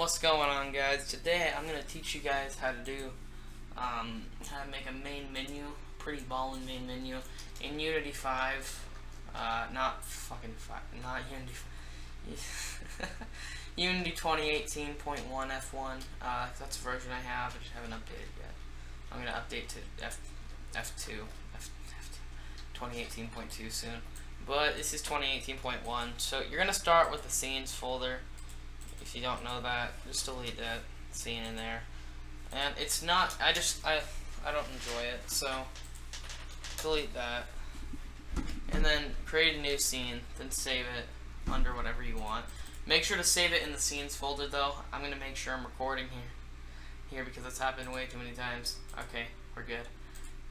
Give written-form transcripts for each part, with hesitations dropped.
What's going on, guys? Today I'm gonna teach you guys how to do how to make a main menu, pretty ballin' main menu in Unity 5. Not fucking 5, not Unity 5. Unity 2018.1 F1. That's the version I have. I just haven't updated yet. I'm gonna update to F2 2018.2 soon. But this is 2018.1. So you're gonna start with the scenes folder. If you don't know that, just delete that scene in there. And it's not, I don't enjoy it, so delete that. And then create a new scene, then save it under whatever you want. Make sure to save it in the scenes folder though. I'm gonna make sure I'm recording here because it's happened way too many times. Okay, we're good.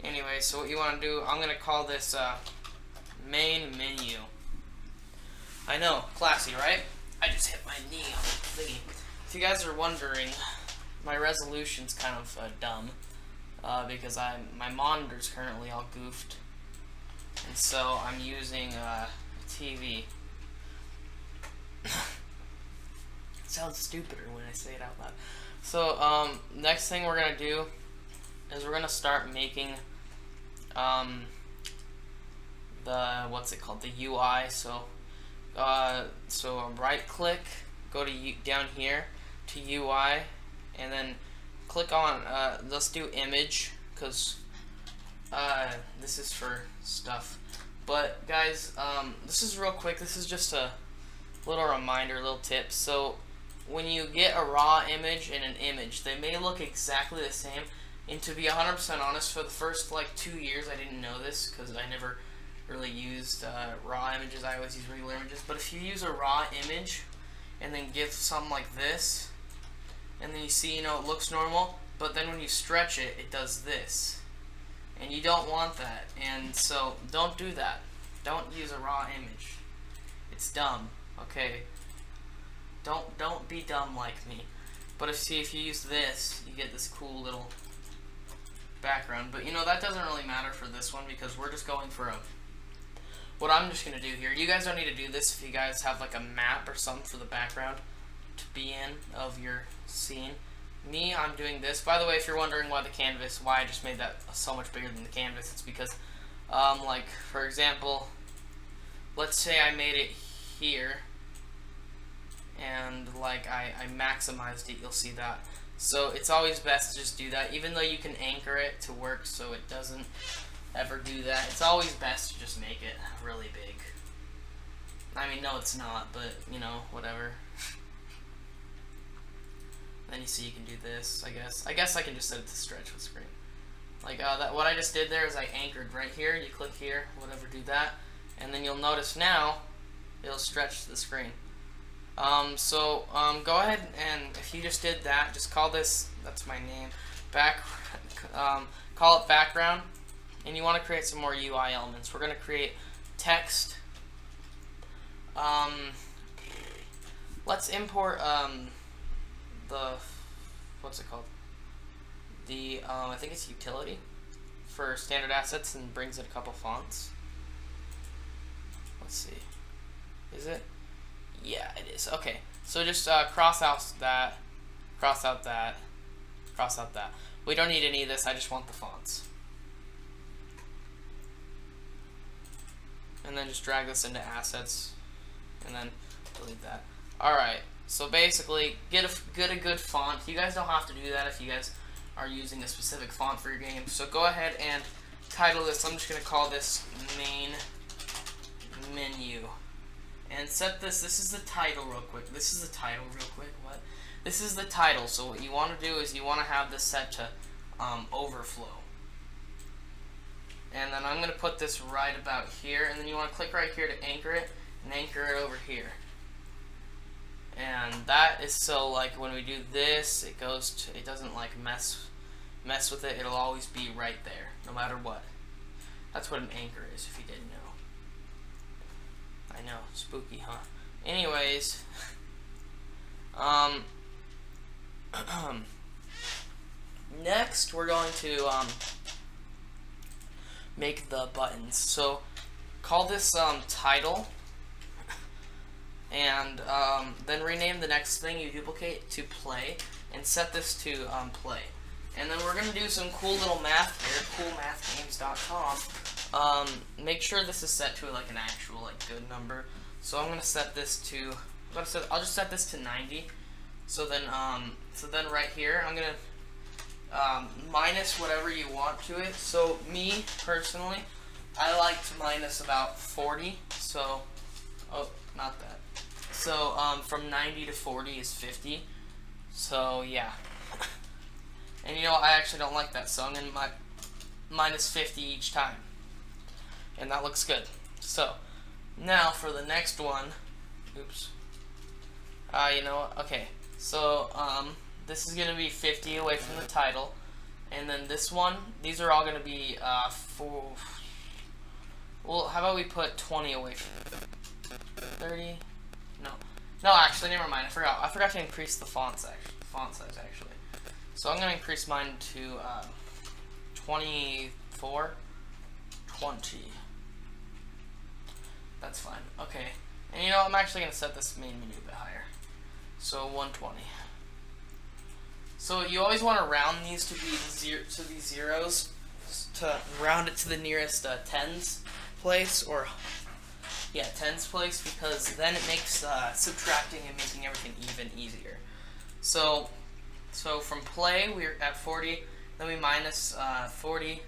Anyway, so what you wanna do, I'm gonna call this main menu. I know, classy, right? I just hit my knee on the thingy. If you guys are wondering, my resolution's kind of dumb because my monitor's currently all goofed, and so I'm using a TV. It sounds stupider when I say it out loud. So next thing we're gonna do is we're gonna start making the the UI. So right click, go to down here to UI, and then click on let's do image, because this is for stuff. But guys, this is real quick. This is just a little reminder, little tip. So when you get a raw image and an image, they may look exactly the same. And to be 100% honest, for the first like 2 years, I didn't know this because I never really used raw images. I always use regular images. But if you use a raw image and then give something like this, and then you see, it looks normal, but then when you stretch it, it does this, and you don't want that. And so don't do that. Don't use a raw image. It's dumb. Okay. Don't be dumb like me. But if you use this, you get this cool little background. But that doesn't really matter for this one because we're just going for what I'm just going to do here. You guys don't need to do this if you guys have like a map or something for the background to be in of your scene. Me, I'm doing this. By the way, if you're wondering why I just made that so much bigger than the canvas, it's because, like, for example, let's say I made it here, and like I maximized it, you'll see that. So it's always best to just do that, even though you can anchor it to work so it doesn't ever do that. It's always best to just make it really big. I mean, no, it's not, but whatever. Then you see you can do this. I guess I can just set it to stretch with screen. Like what I just did there is I anchored right here. You click here, whatever, do that, and then you'll notice now it'll stretch the screen. Go ahead, and if you just did that, just call this, that's my name, call it background. And you want to create some more UI elements. We're going to create text. Let's import what's it called? I think it's utility for standard assets, and brings it a couple fonts. Let's see. Is it? Yeah, it is. Okay. So just cross out that, cross out that, cross out that. We don't need any of this. I just want the fonts. And then just drag this into assets, and then delete that. Alright, so basically, get a good font. You guys don't have to do that if you guys are using a specific font for your game. So go ahead and title this. I'm just going to call this main menu. And set this is the title real quick. This is the title real quick. What? This is the title. So what you want to do is you want to have this set to overflow. And then I'm going to put this right about here, and then you want to click right here to anchor it, and anchor it over here. And that is so like when we do this, it doesn't like mess with it. It'll always be right there, no matter what. That's what an anchor is, if you didn't know. I know, spooky, huh? Anyways, next we're going to make the buttons. So call this title, and then rename the next thing you duplicate to play, and set this to play. And then we're going to do some cool little math here, coolmathgames.com. Make sure this is set to like an actual good number. So I'm going to set this to, I'll just set this to 90. So then right here, I'm going to minus whatever you want to it. So me, personally, I like to minus about 40. So, oh, not that. So from 90 to 40 is 50. So yeah. And you know, I actually don't like that, so I'm going to minus 50 each time. And that looks good. So, now for the next one, oops. You know what, okay. So, this is going to be 50 away from the title. And then this one, these are all going to be, well, how about we put 20 away from 30? No, actually, never mind, I forgot to increase the font size, actually. So I'm going to increase mine to 24, 20. That's fine. Okay. And you know, I'm actually going to set this main menu a bit higher. So 120. So you always want to round these to these zeros, to round it to the nearest tens place, or yeah, tens place, because then it makes subtracting and making everything even easier. So from play, we're at 40, then we minus 40,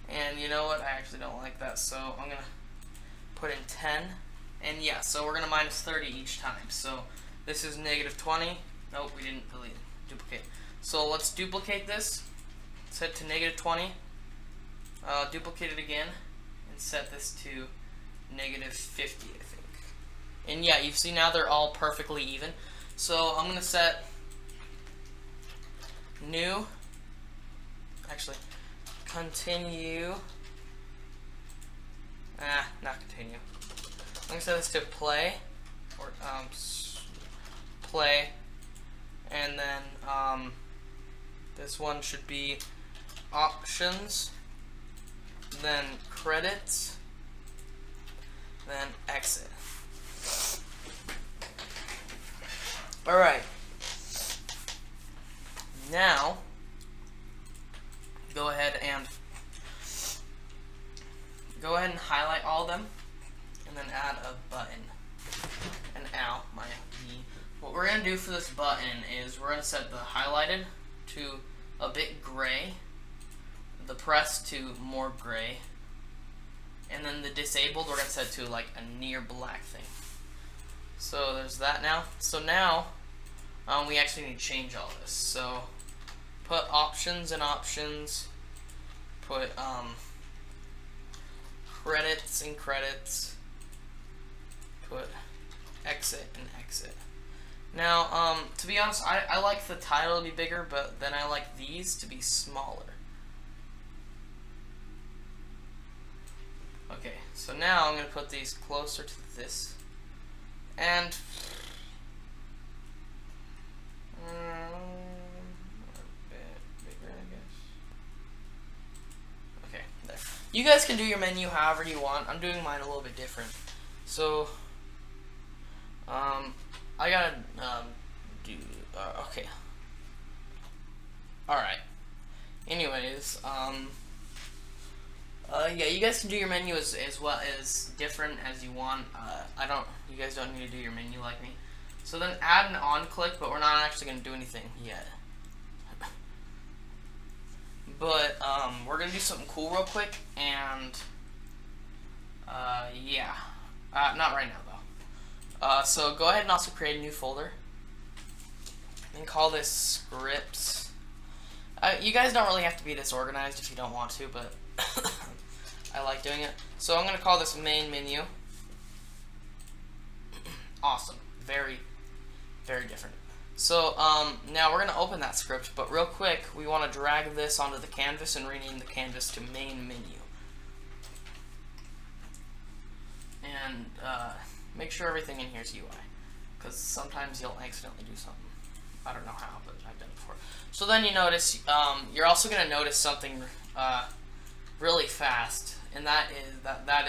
and you know what, I actually don't like that, so I'm going to put in 10, and yeah, so we're going to minus 30 each time. So this is negative 20, nope, we didn't duplicate. So let's duplicate this, set to negative 20, duplicate it again, and set this to negative 50, I think. And yeah, you see now they're all perfectly even. So I'm going to set new, actually, continue, not continue. I'm going to set this to play, or play, and then this one should be options, then credits, then exit. Alright. Now, go ahead and highlight all of them, and then add a button. And ow, my V. What we're going to do for this button is we're going to set the highlighted to a bit gray, the press to more gray, and then the disabled we're going to set to like a near black thing. So there's that now. So now we actually need to change all this. So put options and options, put credits and credits, put exit and exit. Now, to be honest, I like the title to be bigger, but then I like these to be smaller. Okay, so now I'm going to put these closer to this, and a bit bigger, I guess. Okay, there. You guys can do your menu however you want. I'm doing mine a little bit different. So, I gotta do, okay. Alright. Anyways, yeah, you guys can do your menu as well as different as you want. You guys don't need to do your menu like me. So then add an on click, but we're not actually going to do anything yet. But we're going to do something cool real quick, and yeah, not right now though. So go ahead and also create a new folder and call this scripts. You guys don't really have to be this organized if you don't want to, but I like doing it. So I'm going to call this main menu. Awesome. Very, very different. So now we're going to open that script, but real quick, we want to drag this onto the canvas and rename the canvas to main menu. And make sure everything in here is UI, because sometimes you'll accidentally do something. I don't know how, but I've done it before. So then you notice, you're also going to notice something really fast, and that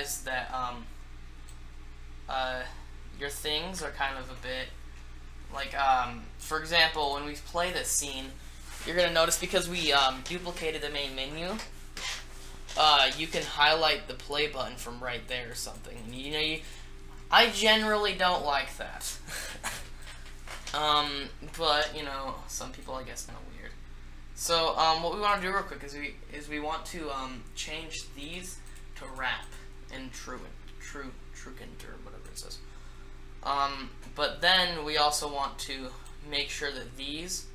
is that your things are kind of a bit like, for example, when we play this scene, you're gonna notice because we duplicated the main menu, you can highlight the play button from right there or something. You know, I generally don't like that. But you know, some people I guess know weird. So what we want to do real quick is we want to change these to wrap and truant or whatever it says. But then we also want to make sure that these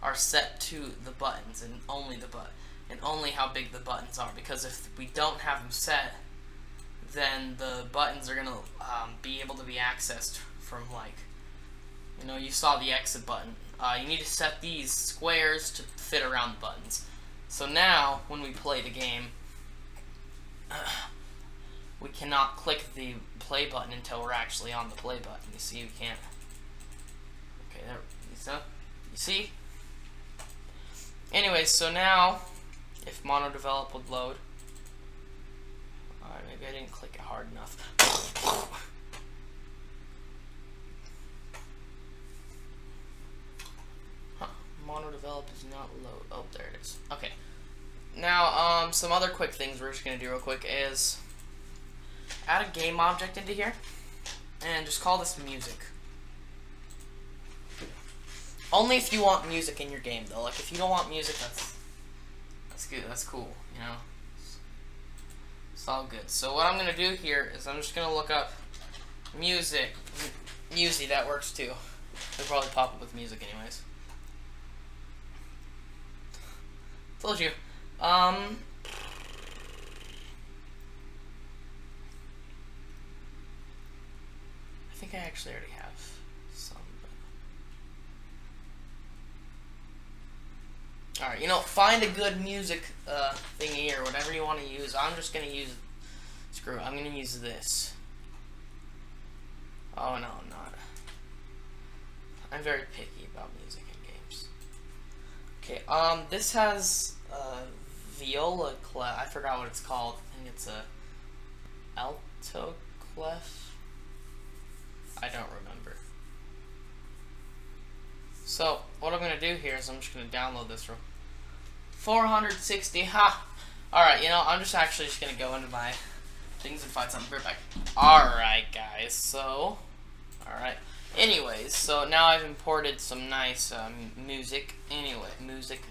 are set to the buttons and only the button and only how big the buttons are, because if we don't have them set, then the buttons are gonna be able to be accessed from, like, you know, you saw the exit button. You need to set these squares to fit around the buttons. So now when we play the game, we cannot click the play button until we're actually on the play button. You see, we can't. Okay, there. You see? Anyways, so now, if mono develop would load. Alright, maybe I didn't click it hard enough. Huh, mono develop is not load. Oh, there it is. Okay. Now, some other quick things we're just gonna do real quick is add a game object into here, and just call this music. Only if you want music in your game, though. Like, if you don't want music, that's good. That's cool, you know? It's all good. So what I'm going to do here is I'm just going to look up music. Music, that works too. It'll probably pop up with music anyways. Told you. I think I actually already have some. Alright, you know, find a good music thingy or whatever you want to use. I'm just going to use, screw it, I'm going to use this. Oh, no, I'm not. I'm very picky about music in games. Okay, this has viola clef. I forgot what it's called. I think it's a alto clef. I don't remember. So, what I'm going to do here is I'm just going to download this from 460, ha! Alright, you know, I'm just actually just going to go into my things and find something right back. Alright, guys, so, alright. Anyways, so now I've imported some nice music. Anyway, music.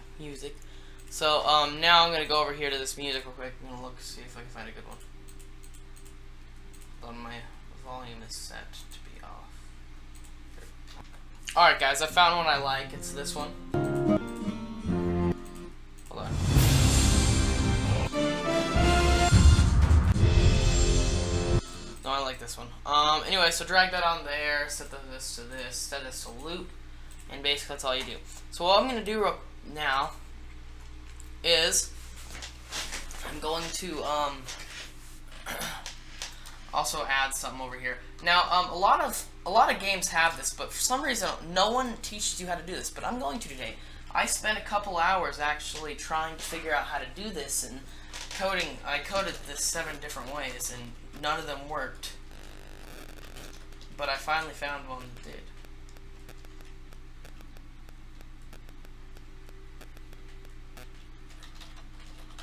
So, now I'm going to go over here to this music real quick. I'm going to look, see if I can find a good one. My volume is set to be off. Alright, guys, I found one I like. It's this one. Hold on. No, I like this one. Anyway, so drag that on there, set this to this, set this to loop, and basically that's all you do. So what I'm going to do now is I'm going to also add something over here. Now, a lot of games have this, but for some reason no one teaches you how to do this. But I'm going to today. I spent a couple hours actually trying to figure out how to do this and coding. I coded this 7 different ways, and none of them worked. But I finally found one that did.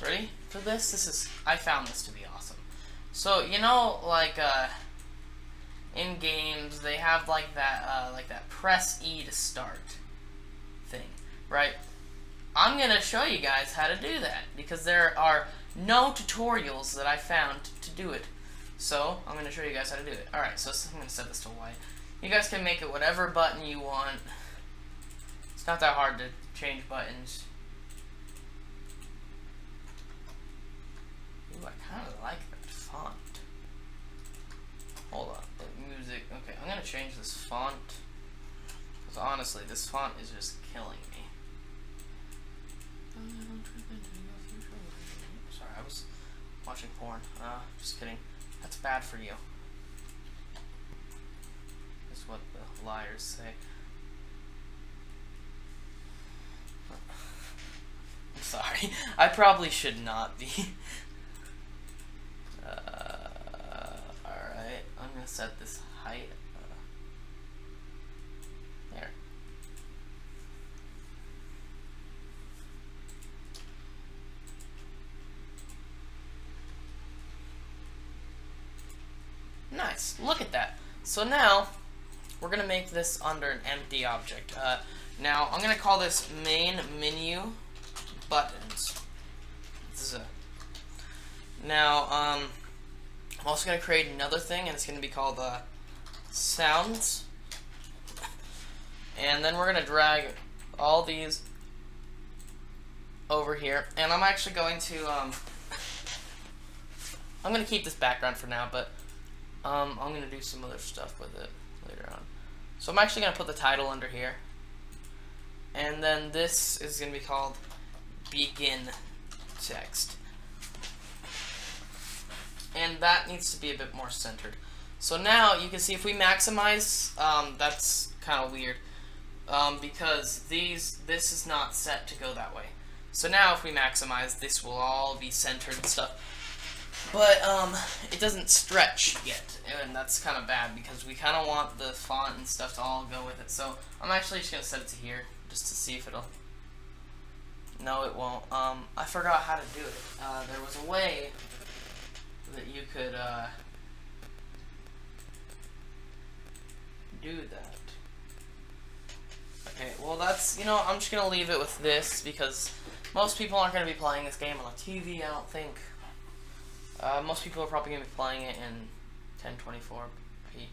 Ready for this? I found this to be awesome. So, you know, like, in games, they have, like that press E to start thing, right? I'm going to show you guys how to do that, because there are no tutorials that I found to do it. So, I'm going to show you guys how to do it. Alright, so I'm going to set this to white. You guys can make it whatever button you want. It's not that hard to change buttons. Ooh, I kind of like that font. Hold on, music. Okay, I'm gonna change this font, because honestly, this font is just killing me. Sorry, I was watching porn. Just kidding. That's bad for you. That's what the liars say. I'm sorry. I probably should not be. Alright, I'm gonna set this height. nice. Look at that. So now we're gonna make this under an empty object. Now I'm gonna call this main menu buttons. Now I'm also gonna create another thing, and it's gonna be called sounds. And then we're gonna drag all these over here, and I'm actually going to I'm gonna keep this background for now, but I'm gonna do some other stuff with it later on. So I'm actually gonna put the title under here, and then this is gonna be called begin text, and that needs to be a bit more centered. So now you can see if we maximize, that's kind of weird, because this is not set to go that way. So now if we maximize, this will all be centered and stuff. But it doesn't stretch yet, and that's kind of bad because we kind of want the font and stuff to all go with it. So I'm actually just going to set it to here just to see if it'll... No, it won't. I forgot how to do it. There was a way that you could do that. Okay, well that's, I'm just going to leave it with this because most people aren't going to be playing this game on a TV, I don't think. Most people are probably going to be playing it in 1024p.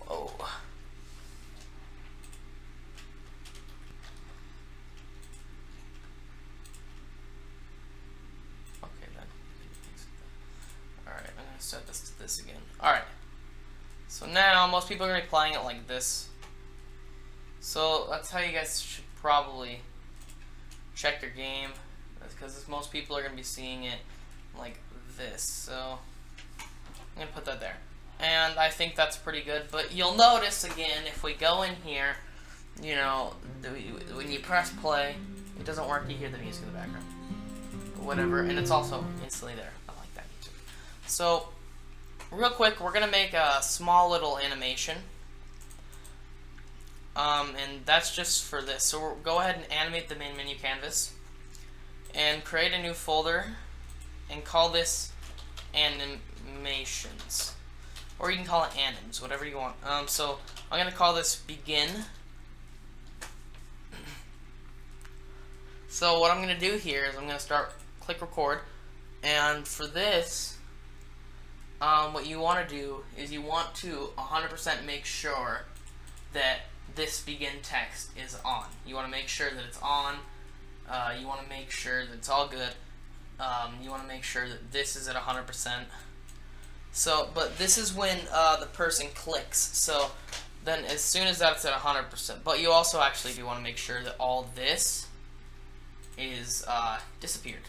Whoa. Set this to this again. Alright. So now most people are going to be playing it like this. So that's how you guys should probably check your game. Because most people are going to be seeing it like this. So I'm going to put that there. And I think that's pretty good. But you'll notice again, if we go in here, when you press play, it doesn't work. You hear the music in the background. Whatever. And it's also instantly there. I like that music. So real quick, we're going to make a small little animation. And that's just for this. So we'll go ahead and animate the main menu canvas. And create a new folder. And call this animations. Or you can call it anims, whatever you want. So I'm going to call this begin. So what I'm going to do here is I'm going to click record. And for this... what you want to do is you want to 100% make sure that this begin text is on. You want to make sure that it's on. You want to make sure that it's all good. You want to make sure that this is at 100%. So, but this is when the person clicks. So then as soon as that's at 100%, but you also actually do want to make sure that all this is disappeared.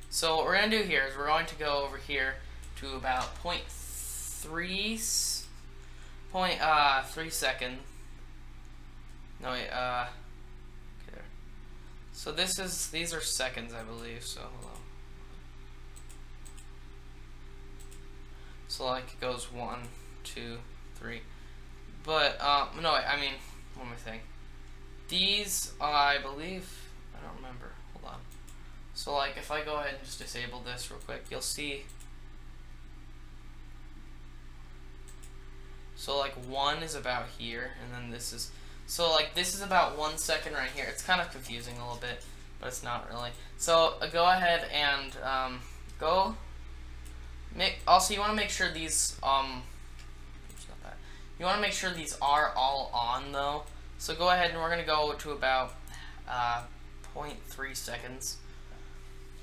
So what we're going to do here is we're going to go over here to about 0.3 second. No wait, okay there. So these are seconds, I believe. So hold on. So like it goes 1, 2, 3. But no, I mean one more thing. These I believe, I don't remember. Hold on. So like if I go ahead and just disable this real quick, you'll see. So like 1 is about here, and then this is, so like this is about 1 second right here. It's kind of confusing a little bit, but it's not really. So go ahead and also you want to make sure these you want to make sure these are all on though. So go ahead and we're gonna go to about 0.3 seconds,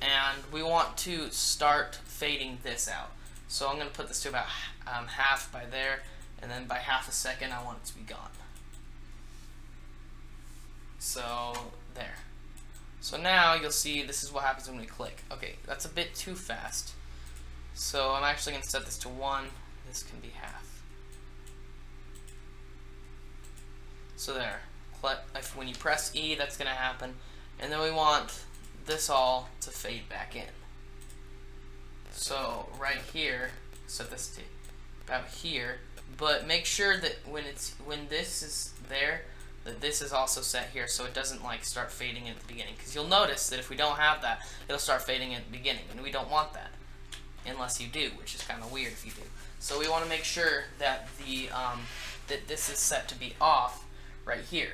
and we want to start fading this out. So I'm gonna put this to about half by there. And then by half a second, I want it to be gone. So, there. So now you'll see this is what happens when we click. Okay, that's a bit too fast. So I'm actually going to set this to 1. This can be half. So there. When you press E, that's going to happen. And then we want this all to fade back in. So right here, set this to about here. But make sure that when this is there, that this is also set here, so it doesn't like start fading at the beginning. Because you'll notice that if we don't have that, it'll start fading at the beginning, and we don't want that, unless you do, which is kind of weird if you do. So we want to make sure that that this is set to be off right here.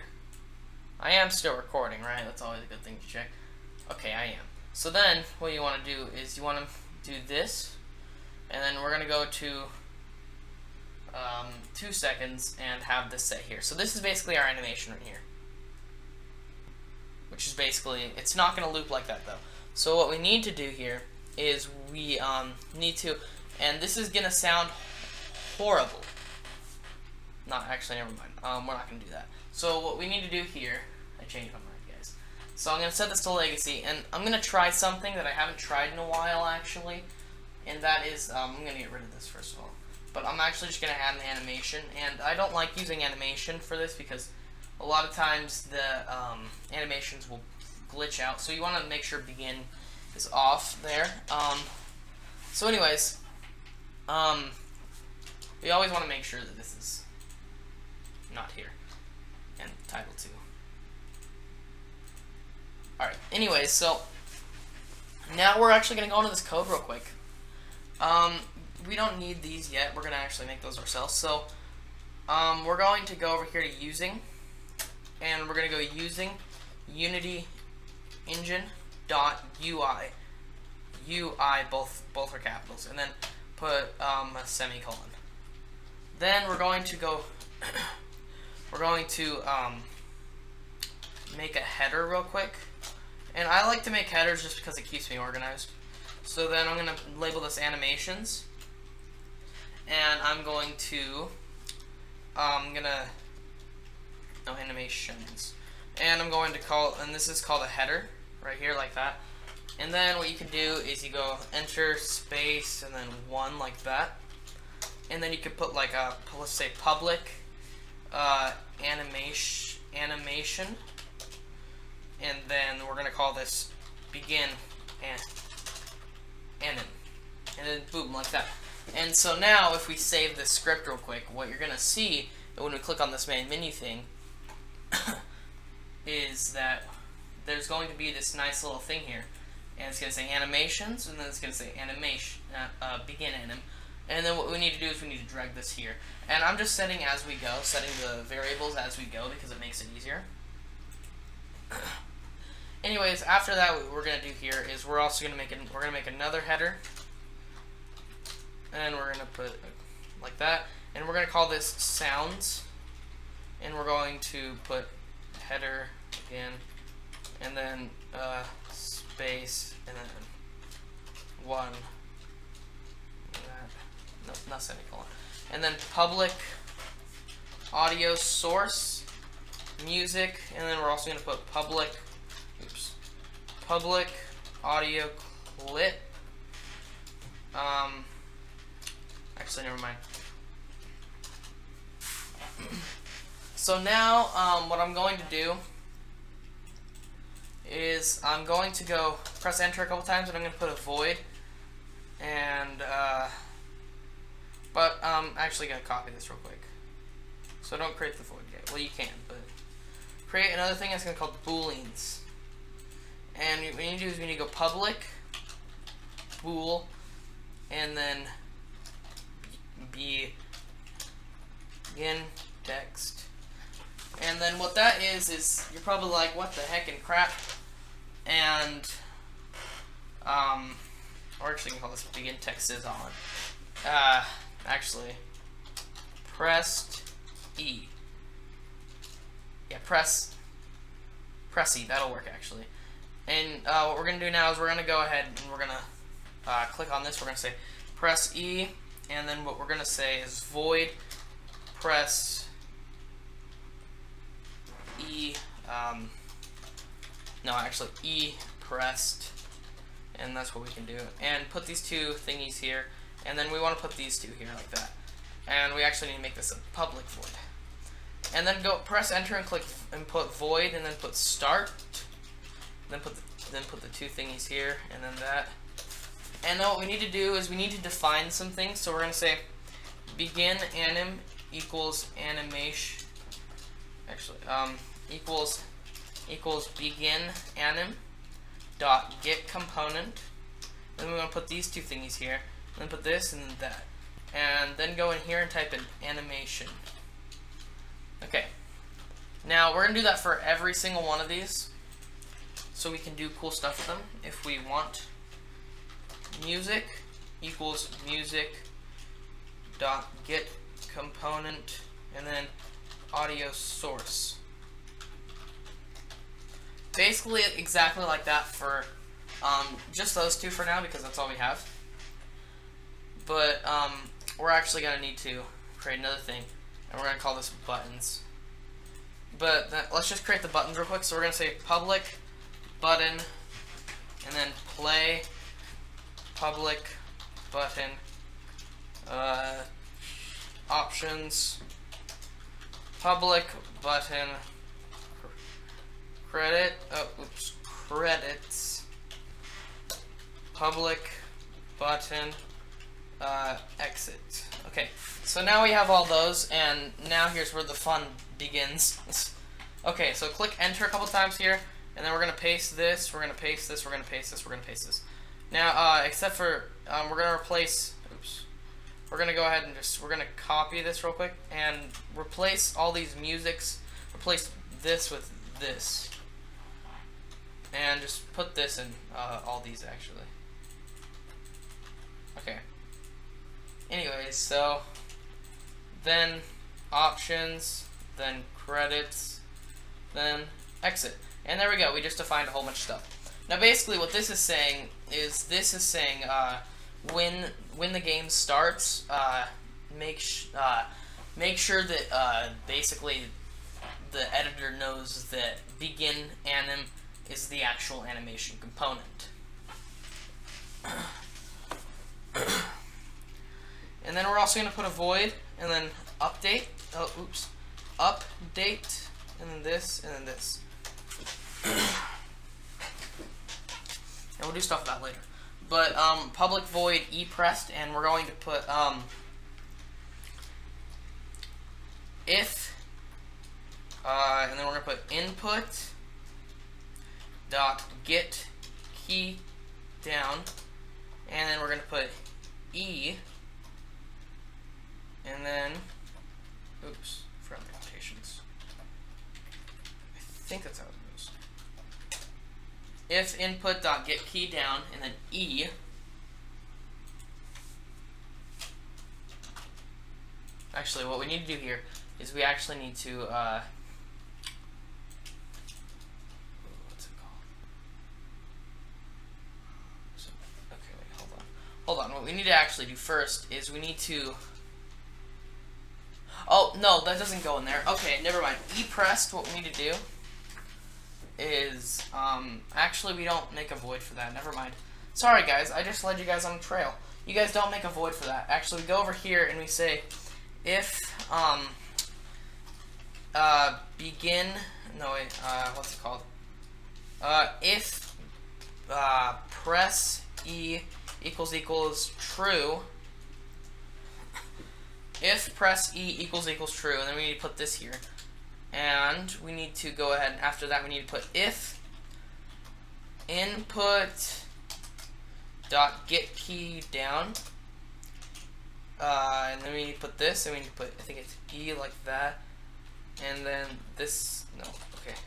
I am still recording, right? That's always a good thing to check. Okay, I am. So then what you want to do is you want to do this, and then we're going to go to 2 seconds and have this set here. So this is basically our animation right here, which is basically, it's not going to loop like that though. So what we need to do here is we need to, and this is going to sound horrible. Not actually, never mind. We're not going to do that. So what we need to do here, I changed my mind, guys. So I'm going to set this to legacy, and I'm going to try something that I haven't tried in a while actually, and that is, I'm going to get rid of this first of all. But I'm actually just going to add an animation, and I don't like using animation for this because a lot of times the animations will glitch out. So you want to make sure begin is off there. So anyways, we always want to make sure that this is not here, and title 2. Alright, anyways, so now we're actually going to go into this code real quick. We don't need these yet. We're going to actually make those ourselves. So we're going to go over here to using, and we're going to go using Unity engine dot UI. UI both are capitals, and then put a semicolon. Then we're going to go we're going to make a header real quick. And I like to make headers just because it keeps me organized. So then I'm going to label this animations. And I'm going to, no, animations. And I'm going to call, and this is called a header, right here, like that. And then what you can do is you go enter space and then 1 like that. And then you could put like a, let's say public animation. And then we're going to call this begin anim. And then boom, like that. And so now if we save this script real quick, what you're going to see when we click on this main menu thing is that there's going to be this nice little thing here. And it's going to say animations, and then it's going to say animation, begin anim. And then what we need to do is we need to drag this here. And I'm just setting as we go, setting the variables as we go because it makes it easier. Anyways, after that, what we're going to do here is we're also going to make another header. And we're going to put like that. And we're going to call this sounds. And we're going to put header again. And then space. And then 1. No, not semicolon. And then public audio source music. And then we're also going to put public audio clip. Actually, never mind. So now, what I'm going to do is I'm going to go press enter a couple times, and I'm going to put a void. And but I'm actually going to copy this real quick. So don't create the void yet. Well, you can, but create another thing that's going to be called Booleans. And what we need to do is we need to go public bool, and then begin text. And then what that is you're probably like, what the heck and crap? And or actually you can call this begin text is on. Actually pressed E. Yeah, press E, that'll work actually. And what we're going to do now is we're going to go ahead and we're going to click on this. We're going to say press E, and then what we're going to say is void press E, no, actually E pressed, and that's what we can do. And put these two thingies here, and then we want to put these two here like that. And we actually need to make this a public void. And then go press enter and click and put void, and then put start. Then put the two thingies here, and then that. And then what we need to do is we need to define some things. So we're going to say begin anim equals animation. Actually, equals begin anim dot get component. Then we want to put these two thingies here. Then put this and then that. And then go in here and type in animation. Okay. Now we're going to do that for every single one of these, so we can do cool stuff with them if we want. Music equals music dot get component, and then audio source. Basically exactly like that for just those two for now, because that's all we have. But we're actually going to need to create another thing, and we're going to call this buttons. But let's just create the buttons real quick. So we're going to say public button, and then play public button, options, public button, credits, public button, exit. Okay, so now we have all those, and now here's where the fun begins. Okay, so click enter a couple times here, and then we're going to paste this, we're going to paste this, we're going to paste this, we're going to paste this. Now, except for, we're going to replace, we're going to go ahead and we're going to copy this real quick, and replace all these musics, replace this with this. And just put this in all these, actually. Okay. Anyways, so then options, then credits, then exit. And there we go, we just defined a whole bunch of stuff. Now basically what this is saying is, when the game starts, make sure that basically the editor knows that begin anim is the actual animation component. And then we're also going to put a void, and then update, update, and then this, and then this. And we'll do stuff with that later. But public void epressed, and we're going to put if, and then we're going to put input dot get key down, and then we're going to put e, and then from the quotations. I think that's how it goes. If input dot get key down, and then e, actually what we need to do here is we actually need to what's it called? So, okay, wait, hold on. What we need to actually do first is we need to, oh no, that doesn't go in there. Okay, never mind. Epressed, what we need to do is, actually we don't make a void for that, never mind. Sorry guys, I just led you guys on a trail. You guys don't make a void for that. Actually, we go over here and we say, if, begin, no wait, what's it called? If, press E equals true, if press E equals true, and then we need to put this here. And we need to go ahead, and after that we need to put if input dot get key down, and then we need to put this, and we need to put, I think it's E like that, and then this, no, okay,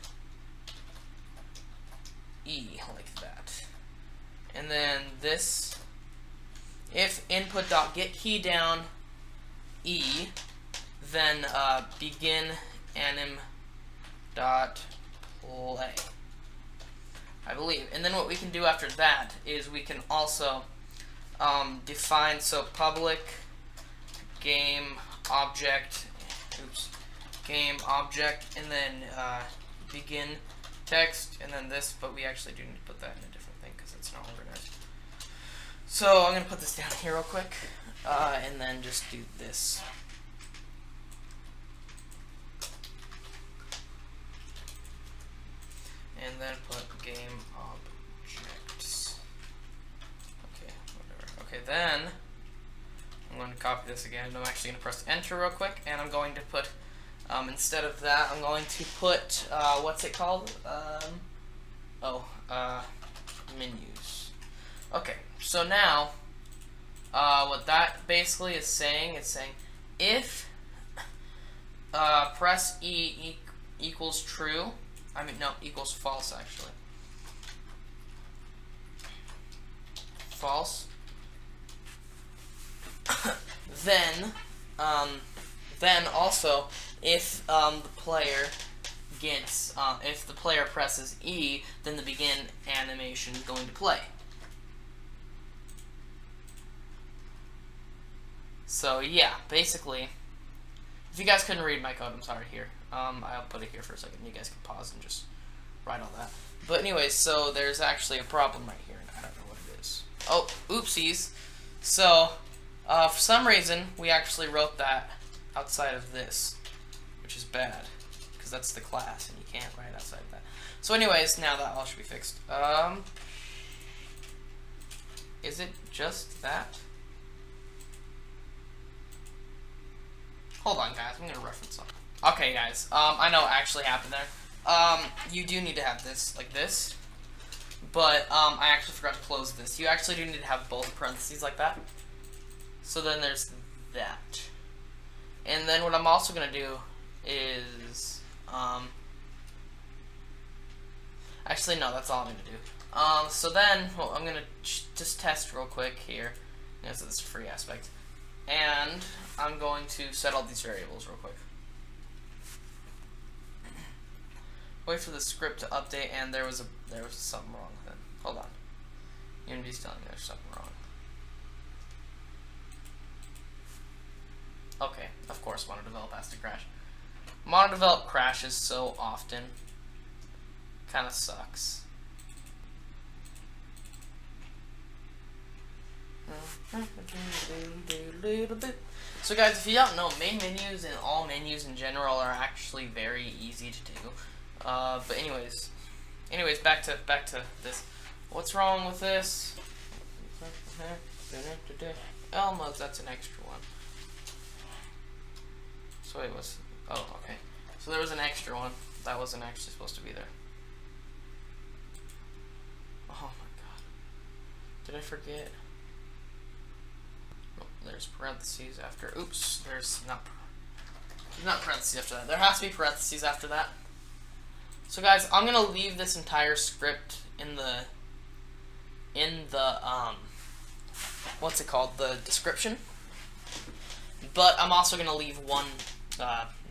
E like that, and then this, if input dot get key down E, then begin anim dot play, I believe. And then what we can do after that is we can also define, so public game object, game object, and then begin text, and then this, but we actually do need to put that in a different thing because it's not organized. So I'm going to put this down here real quick, and then just do this. And then put game objects. Okay, whatever. Okay, then I'm going to copy this again, and I'm actually going to press enter real quick, and I'm going to put, instead of that, I'm going to put, what's it called? Menus. Okay, so now, what that basically is saying, it's saying if press E equals true, equals false actually. False. then also if the player gets if the player presses E, then the begin animation is going to play. So yeah, basically, if you guys couldn't read my code, I'm sorry here. I'll put it here for a second. You guys can pause and just write all that. But anyways, so there's actually a problem right here, and I don't know what it is. Oh, oopsies. So, for some reason, we actually wrote that outside of this, which is bad, because that's the class, and you can't write outside of that. So anyways, now that all should be fixed. Is it just that? Hold on, guys. I'm going to reference something. Okay, guys. I know what actually happened there. You do need to have this, like this. But, I actually forgot to close this. You actually do need to have both parentheses like that. So then there's that. And then what I'm also going to do is, actually, no, that's all I'm going to do. So then, well, I'm going to just test real quick here. Yes, this is a free aspect. And I'm going to set all these variables real quick. Wait for the script to update, and there was something wrong with it. Hold on. Unity's telling me there's something wrong. Okay, of course, MonoDevelop has to crash. MonoDevelop crashes so often. Kind of sucks. So guys, if you don't know, main menus and all menus in general are actually very easy to do. But anyways, back to this. What's wrong with this? Elmo's, that's an extra one. So wait, okay. So there was an extra one that wasn't actually supposed to be there. Oh my god. Did I forget? There's parentheses after. Oops, there's not parentheses after that. There has to be parentheses after that. So guys, I'm gonna leave this entire script in the what's it called? The description. But I'm also gonna leave one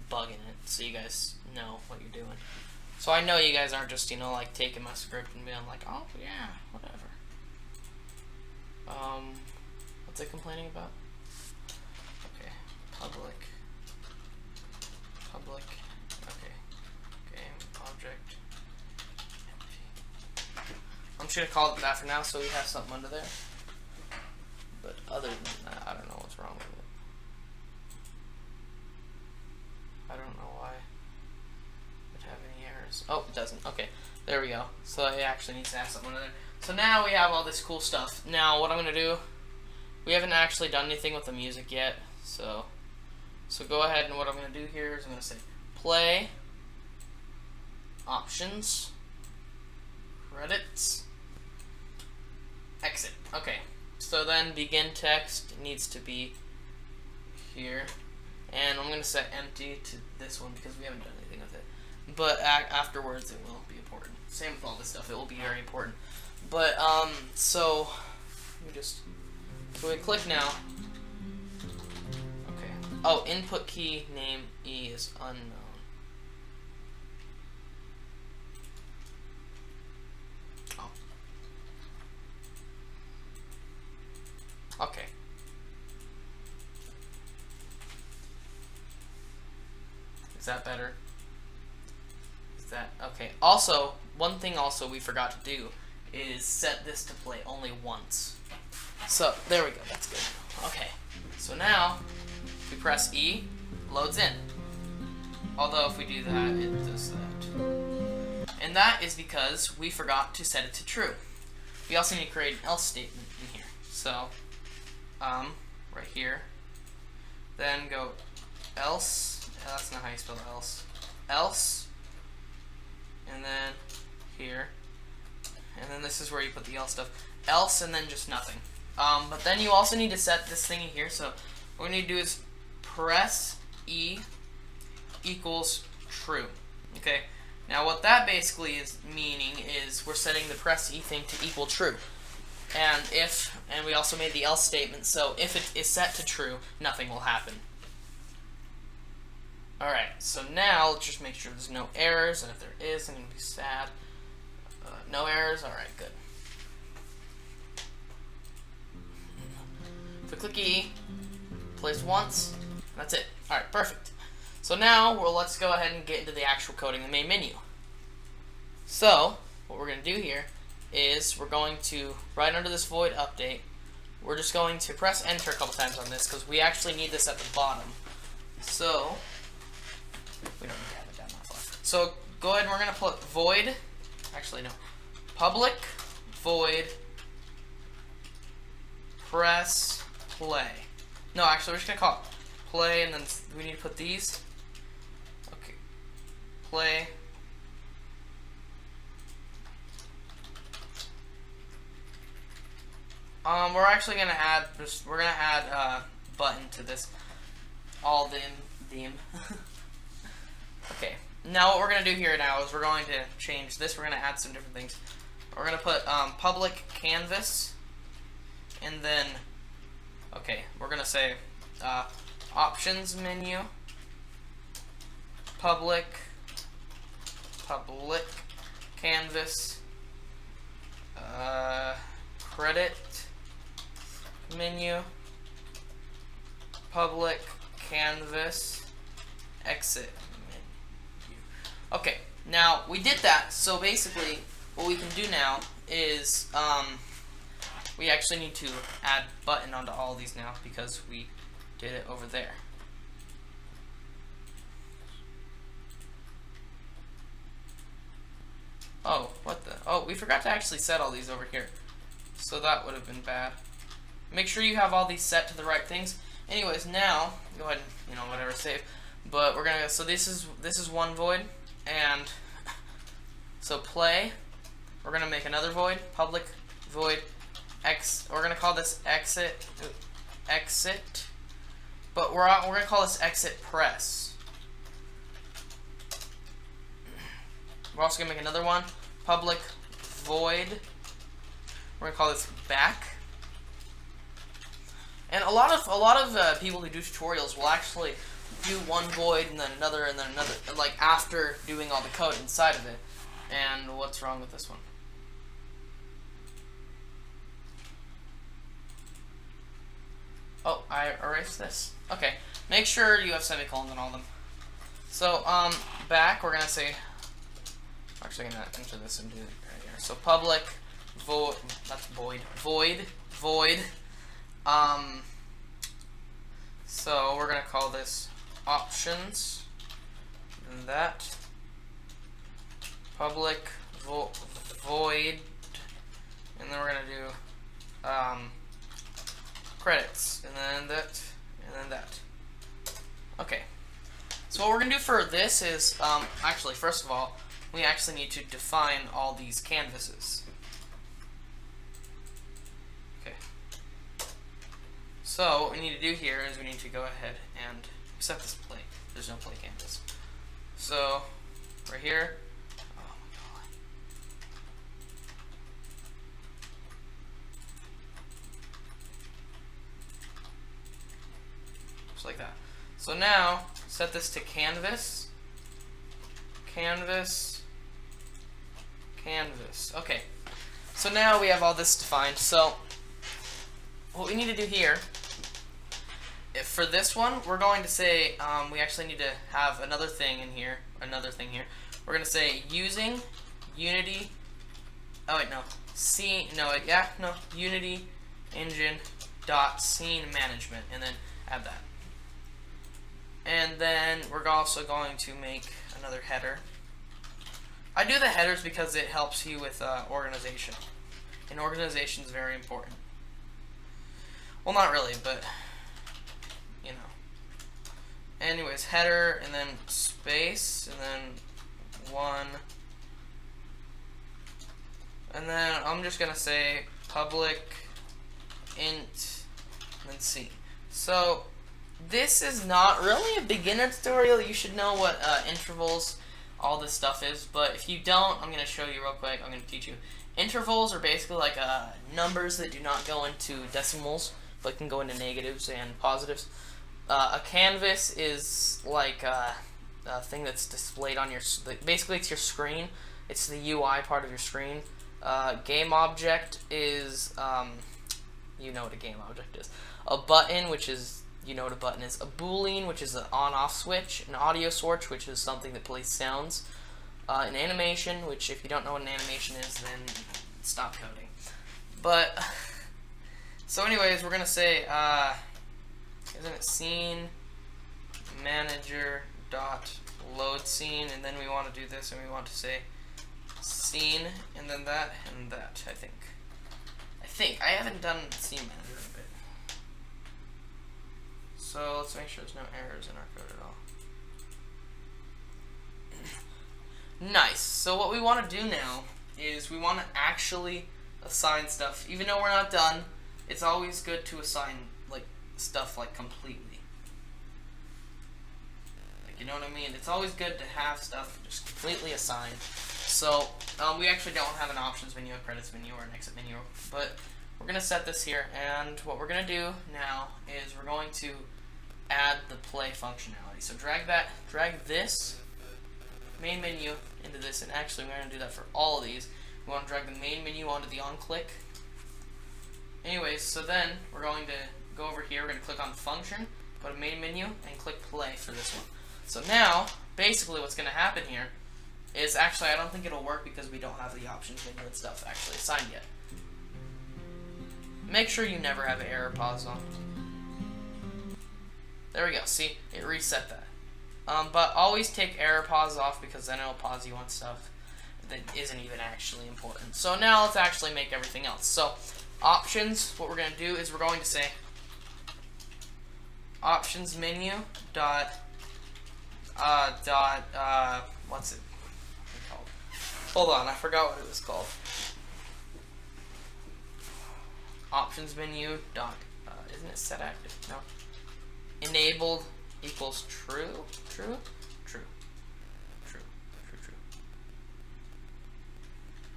bug in it so you guys know what you're doing. So I know you guys aren't just, like taking my script and being like, oh yeah, whatever. What's it complaining about? Okay, public, okay, game object, empty. I'm just gonna call it that for now, so we have something under there. But other than that, I don't know what's wrong with it. I don't know why it have any errors. Oh, it doesn't. Okay, there we go. So it actually needs to have something under there. So now we have all this cool stuff. Now what I'm gonna do, we haven't actually done anything with the music yet, so go ahead, and what I'm going to do here is I'm going to say play, options, credits, exit. Okay, so then begin text needs to be here, and I'm going to set empty to this one because we haven't done anything with it. But afterwards it will be important. Same with all this stuff, it will be very important. But, so, let me just... So we click now. Okay. Oh, input key name E is unknown. Oh. Okay. Is that better? Is that okay? Also, one thing also we forgot to do is set this to play only once. So, there we go, that's good. Okay, so now, if we press E, loads in. Although if we do that, it does that. And that is because we forgot to set it to true. We also need to create an else statement in here. So, right here, then go else. That's not how you spell else. Else, and then here, and then this is where you put the else stuff. Else, and then just nothing. But then you also need to set this thingy here. So what we need to do is press E equals true. Okay. Now what that basically is meaning is we're setting the press E thing to equal true. And we also made the else statement, so if it is set to true, nothing will happen. Alright, so now let's just make sure there's no errors, and if there is, I'm going to be sad. No errors? Alright, good. If we click E, plays once, that's it. Alright, perfect. So now, well, let's go ahead and get into the actual coding, the main menu. So, what we're going to do here is we're going to, right under this void update, we're just going to press enter a couple times on this because we actually need this at the bottom. So, we don't need to have it down that far. So, go ahead and we're going to put void, actually no, public void press play. No, actually we're just going to call it play, and then we need to put these. Okay, play. We're actually gonna add button to this. All theme. Okay. Now what we're gonna do here now is we're going to change this. We're gonna add some different things. We're gonna put public canvas, and then we're gonna say options menu, public canvas, credit menu, public canvas, exit menu. Okay, now we did that, so basically what we can do now is we actually need to add button onto all these now because we did it over there. Oh, what the? Oh, we forgot to actually set all these over here. So that would have been bad. Make sure you have all these set to the right things. Anyways, now go ahead and whatever, save. But we're gonna so this is one void, and so play. We're gonna make another void, public void x. We're gonna call this exit, but we're gonna call this exit press. We're also gonna make another one, public void. We're gonna call this back. And a lot of people who do tutorials will actually do one void and then another, like after doing all the code inside of it. And what's wrong with this one? Oh, I erased this. Okay, make sure you have semicolons on all of them. So back, we're gonna say. I'm actually gonna enter this into right here. So public void. That's void. Void. So we're gonna call this options, and that public void, and then we're gonna do credits, and then that, and then that. Okay. So what we're gonna do for this is actually, first of all, we actually need to define all these canvases. So what we need to do here is we need to go ahead and set this play. There's no play canvas. So right here. Oh my god. Just like that. So now set this to canvas. Canvas. Canvas. Okay. So now we have all this defined. So what we need to do here, for this one, we're going to say we actually need to have another thing in here. We're going to say using Unity. Oh wait, no. Unity engine dot scene management, and then add that. And then we're also going to make another header. I do the headers because it helps you with organization, and organization is very important. Well, not really, but anyways, header, and then space, and then 1. And then I'm just gonna say public int, and then C. So this is not really a beginner tutorial. You should know what intervals, all this stuff is. But if you don't, I'm gonna show you real quick. I'm gonna teach you. Intervals are basically like numbers that do not go into decimals, but can go into negatives and positives. A canvas is like a thing that's displayed on your. Basically, it's your screen. It's the UI part of your screen. Game object is, you know what a game object is. A button, which is, you know what a button is. A Boolean, which is an on-off switch. An audio switch, which is something that plays sounds. An animation, which if you don't know what an animation is, then stop coding. But, so anyways, we're going to say, isn't it scene manager dot load scene, and then we want to do this, and we want to say scene, and then that, and that, I think. I haven't done scene manager in a bit. So let's make sure there's no errors in our code at all. Nice. So what we want to do now is we want to actually assign stuff. Even though we're not done, it's always good to assign like stuff like completely. Like, you know what I mean? It's always good to have stuff just completely assigned. So we actually don't have an options menu, a credits menu, or an exit menu, but we're going to set this here, and what we're going to do now is we're going to add the play functionality. So drag this main menu into this, and actually we're going to do that for all of these. We want to drag the main menu onto the on-click. Anyways, so then we're going to go over here, we're going to click on function, go to main menu, and click play for this one. So now, basically what's going to happen here is, actually I don't think it'll work because we don't have the options menu and stuff actually assigned yet. Make sure you never have an error pause on. There we go, see, it reset that. But always take error pause off, because then it'll pause you on stuff that isn't even actually important. So now let's actually make everything else. So options, what we're going to do is we're going to say options menu dot what's it called? Hold on, I forgot what it was called. Options menu dot isn't it set active? No. Enabled equals true.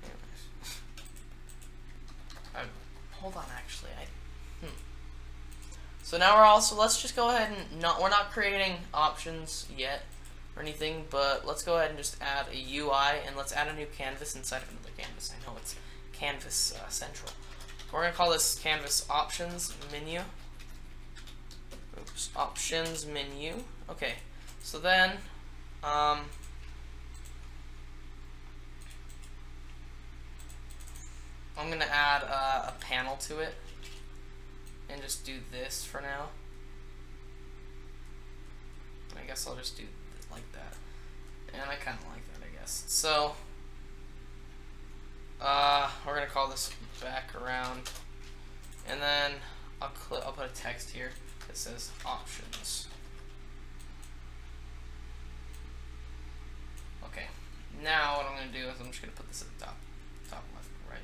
Anyways. Hold on, actually. So now let's just go ahead and we're not creating options yet or anything, but let's go ahead and just add a UI, and let's add a new canvas inside of another canvas. I know it's canvas central. We're going to call this canvas options menu. Oops, options menu. Okay, so then I'm going to add a panel to it and just do this for now. I guess I'll just do it like that. And I kind of like that, I guess. So we're going to call this background, and then I'll put a text here that says options. Okay, now what I'm going to do is I'm just going to put this at the top left, right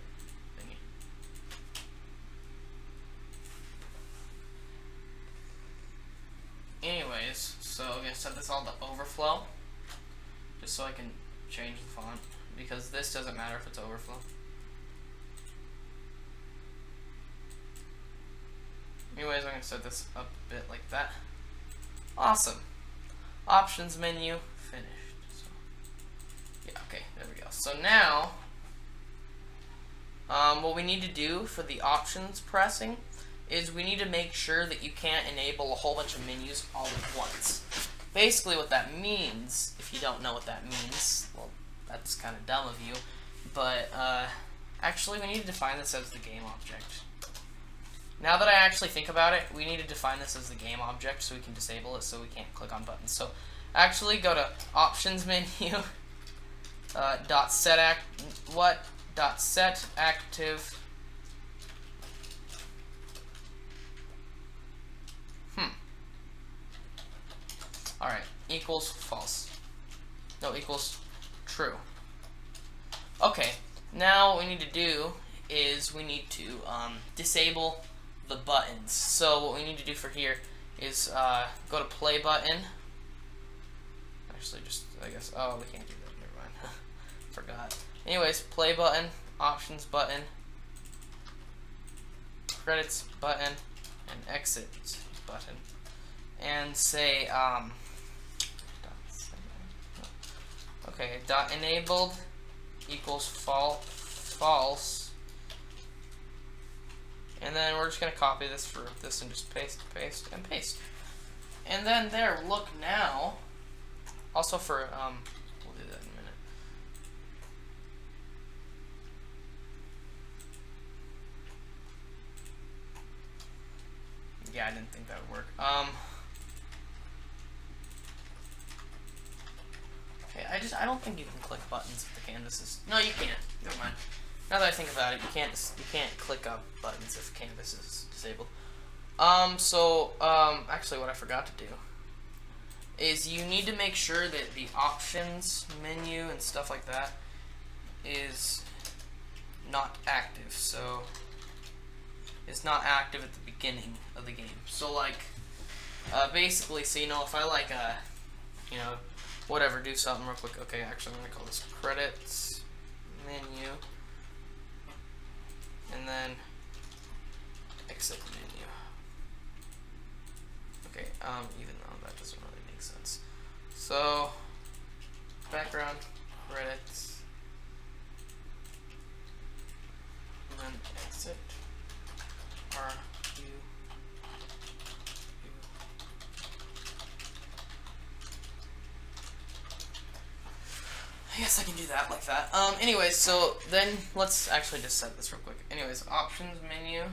thingy. Anyways, so I'm going to set this all to overflow, just so I can change the font, because this doesn't matter if it's overflow. Anyways, I'm going to set this up a bit like that. Awesome. Options menu, finished. So, yeah, okay, there we go. So now, what we need to do for the options pressing is we need to make sure that you can't enable a whole bunch of menus all at once. Basically what that means, if you don't know what that means, well, that's kind of dumb of you, but actually we need to define this as the game object. Now that I actually think about it, we need to define this as the game object so we can disable it, so we can't click on buttons. So actually go to options menu, set active. Alright, equals false. No, equals true. Okay, now what we need to do is we need to disable the buttons. So what we need to do for here is go to play button. Actually, just, I guess, oh, we can't do that, never mind. Forgot. Anyways, play button, options button, credits button, and exit button. And say, okay, dot enabled equals false. And then we're just going to copy this for this and just paste, paste, and paste. And then there, look now. Also for, we'll do that in a minute. Yeah, I didn't think that would work. Okay, I don't think you can click buttons if the canvas is, no, you can't. Never mind. Now that I think about it, you can't click up buttons if canvas is disabled. Actually what I forgot to do is you need to make sure that the options menu and stuff like that is not active. So it's not active at the beginning of the game. So like basically, so you know, if I like you know, whatever, do something real quick. Okay, actually I'm gonna call this credits menu, and then exit menu. Okay, even though that doesn't really make sense. So background, credits, and then exit. I guess I can do that like that. Anyways, so then let's actually just set this real quick. Anyways, options menu,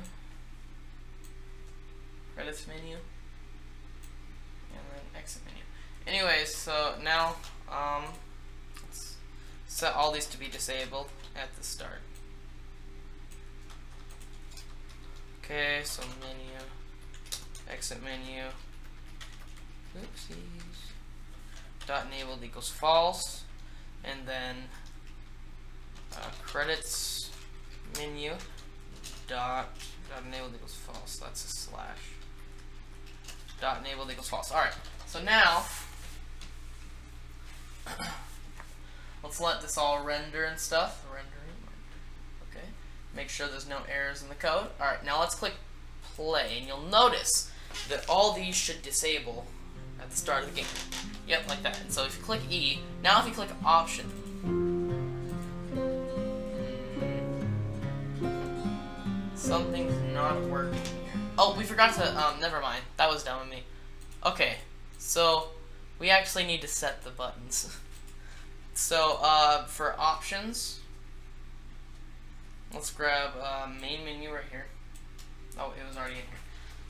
credits menu, and then exit menu. Anyways, so now let's set all these to be disabled at the start. Okay, so menu, exit menu, oopsies, dot enabled equals false, and then credits menu, dot enabled equals false, that's a slash, dot enabled equals false. Alright, so now, let's let this all render and stuff, okay, make sure there's no errors in the code. Alright, now let's click play, and you'll notice that all these should disable at the start of the game. Yep, like that. And so if you click E, now if you click option, something's not working here. Oh, we forgot to, never mind. That was dumb of me. Okay, so we actually need to set the buttons. So, for options, let's grab main menu right here. Oh, it was already in here.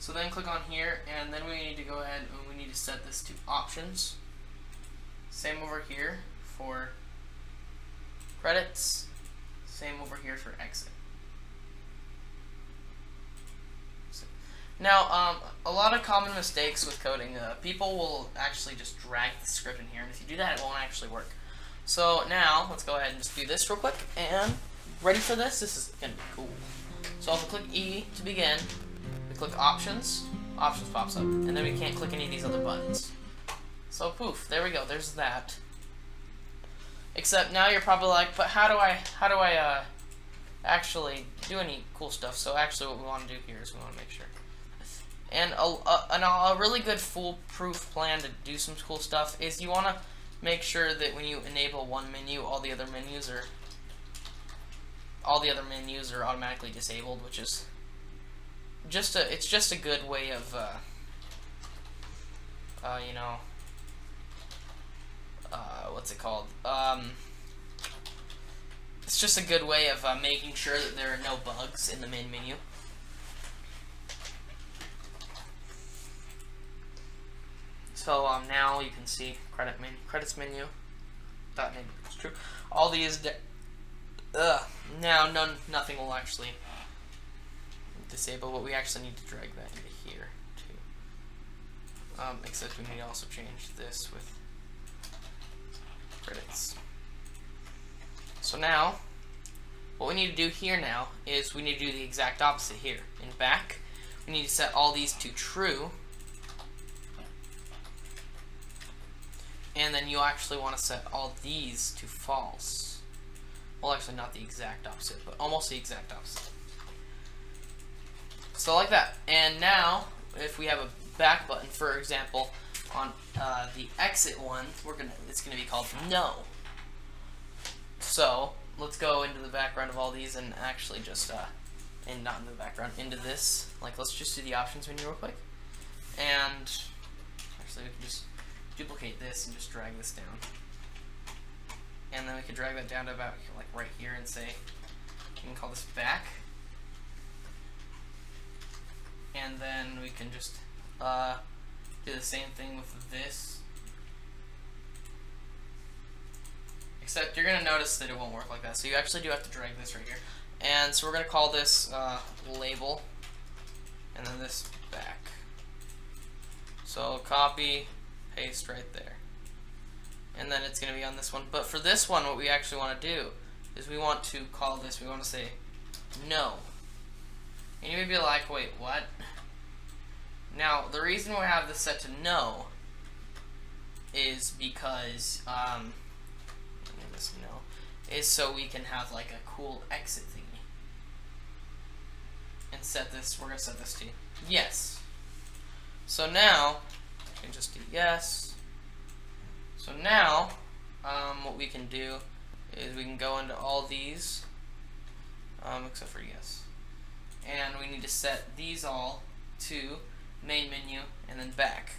So then click on here, and then we need to go ahead and we need to set this to options. Same over here for credits. Same over here for exit. Now, a lot of common mistakes with coding, people will actually just drag the script in here, and if you do that, it won't actually work. So now, let's go ahead and just do this real quick, and ready for this? This is going to be cool. So if we click E to begin, we click options, options pops up, and then we can't click any of these other buttons. So poof, there we go, there's that. Except now you're probably like, but how do I actually do any cool stuff? So actually what we want to do here is we want to make sure. And a really good foolproof plan to do some cool stuff is you want to make sure that when you enable one menu, all the other menus are automatically disabled, which is it's just a good way of you know, what's it called? It's just a good way of making sure that there are no bugs in the main menu. So now you can see credits menu, dot name is true. All these now nothing will actually disable, but we actually need to drag that into here too. except we need to also change this with credits. So now, what we need to do here now is we need to do the exact opposite here. In back, we need to set all these to true, and then you actually want to set all these to false. Well, actually not the exact opposite, but almost the exact opposite. So like that. And now, if we have a back button, for example, on the exit one, it's gonna be called no. So let's go into the background of all these and actually just and not into the background, into this. Like, let's just do the options menu real quick. And actually, we can just duplicate this and just drag this down. And then we can drag that down to about like right here and say, we can call this back. And then we can just do the same thing with this. Except you're going to notice that it won't work like that. So you actually do have to drag this right here. And so we're going to call this label. And then this back. So copy, paste right there. And then it's going to be on this one. But for this one, what we actually want to do is we want to call this, we want to say no. And you may be like, wait, what? Now, the reason we have this set to no is because, is so we can have like a cool exit thingy. And set this, we're going to set this to yes. So now, we can just do yes. So now, what we can do is we can go into all these, except for yes. And we need to set these all to main menu and then back.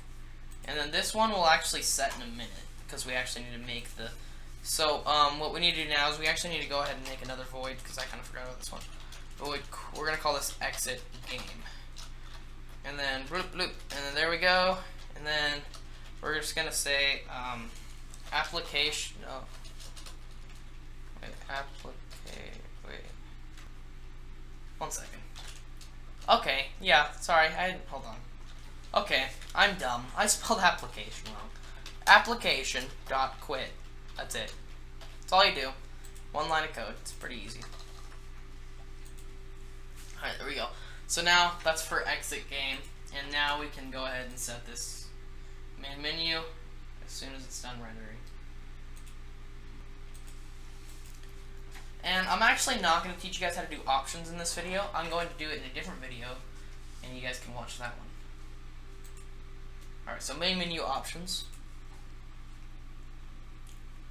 And then this one we'll actually set in a minute because we actually need to make the... So what we need to do now is we actually need to go ahead and make another void because I kind of forgot about this one. Void, we're going to call this exit game. And then bloop bloop, and then there we go. And then we're just going to say application, no. Wait, wait. 1 second. Okay, yeah, sorry, hold on. Okay, I'm dumb. I spelled application wrong. Application.quit. That's it. That's all you do. One line of code. It's pretty easy. Alright, there we go. So now, that's for exit game. And now we can go ahead and set this main menu as soon as it's done rendering. And I'm actually not going to teach you guys how to do options in this video. I'm going to do it in a different video, and you guys can watch that one. Alright, so main menu options.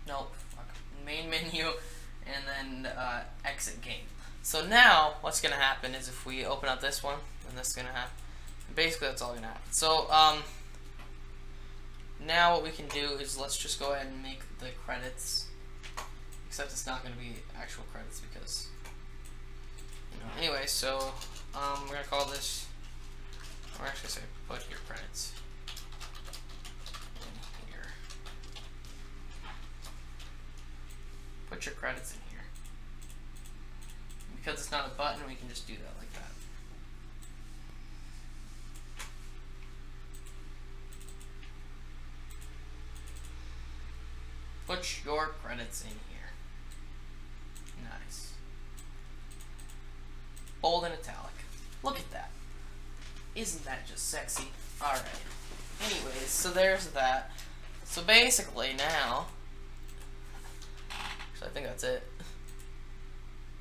Nope. Main menu, and then exit game. So now, what's going to happen is if we open up this one, and this is going to happen. Basically, that's all going to happen. So, now what we can do is let's just go ahead and make the credits. Except it's not going to be actual credits because, Anyway, so we're going to call this, or actually say put your credits in here. Put your credits in here. Because it's not a button, we can just do that like that. Put your credits in here. Nice. Bold and italic. Look at that. Isn't that just sexy? Alright. Anyways, so there's that. So basically now... So I think that's it.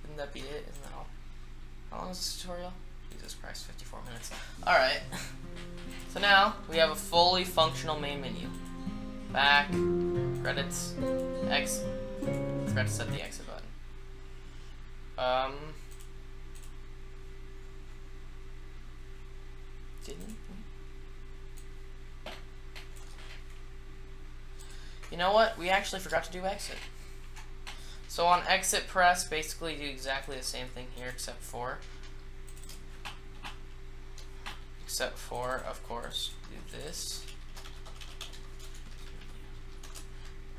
Wouldn't that be it? Isn't that all? How long is this tutorial? Jesus Christ, 54 minutes. Alright. So now, we have a fully functional main menu. Back, credits, exit. Forgot to set the exit button. Didn't? You know what? We actually forgot to do exit. So on exit press, basically do exactly the same thing here, except for, of course, do this.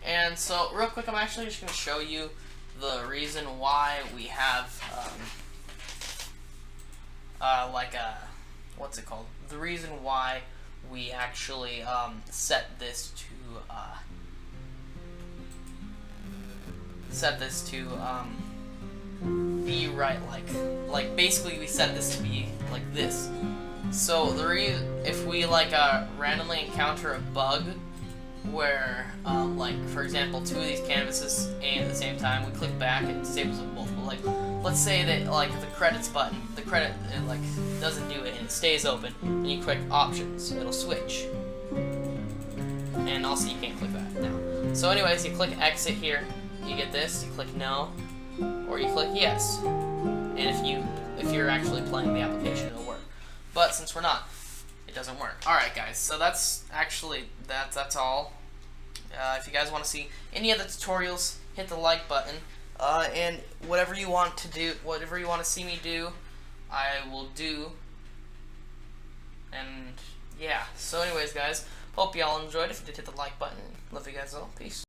And so, real quick, I'm actually just going to show you the reason why we have, what's it called? The reason why we actually set this to be right, like basically we set this to be like this. So if we like randomly encounter a bug where like for example 2 of these canvases aim at the same time, we click back and it disables them both. But like let's say that like the credits button, it like doesn't do it and it stays open, and you click options, it'll switch. And also you can't click that now. So anyways, you click exit here, you get this, you click no, or you click yes. And if you're actually playing the application, it'll work. But since we're not, it doesn't work. Alright guys, so that's all. If you guys want to see any of the tutorials, hit the like button. And whatever you want to see me do, I will do. And yeah, so anyways guys, hope y'all enjoyed. If you did, hit the like button. Love you guys all. Peace.